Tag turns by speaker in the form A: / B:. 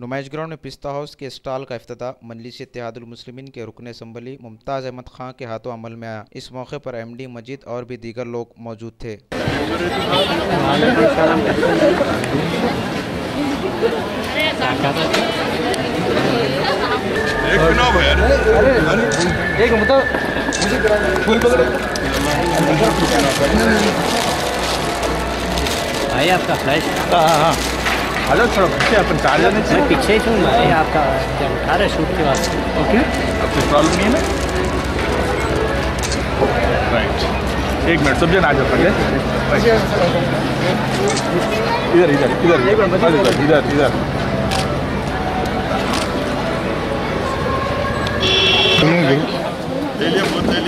A: नुमाइश ग्राउंड में पिस्ता हाउस के स्टॉल का इफ्तिताह मजलिस इत्तेहादुल मुस्लिमीन के रुकन असम्बली मुमताज़ अहमद खां के हाथों अमल में आया। इस मौके पर एमडी मजीद और भी दीगर लोग मौजूद थे।
B: भाई आपका फ्लैश।
C: हाँ हेलो, थोड़ा पीछे अपन कार जाने से
B: पीछे ही हूँ भाई, आपका क्या उठा रहे शूट के वास्ते।
C: ओके, अब कोई प्रॉब्लम नहीं है ना? राइट, एक मिनट, सब जन आ जाओ पहले। इधर इधर इधर इधर इधर इधर ले लिया।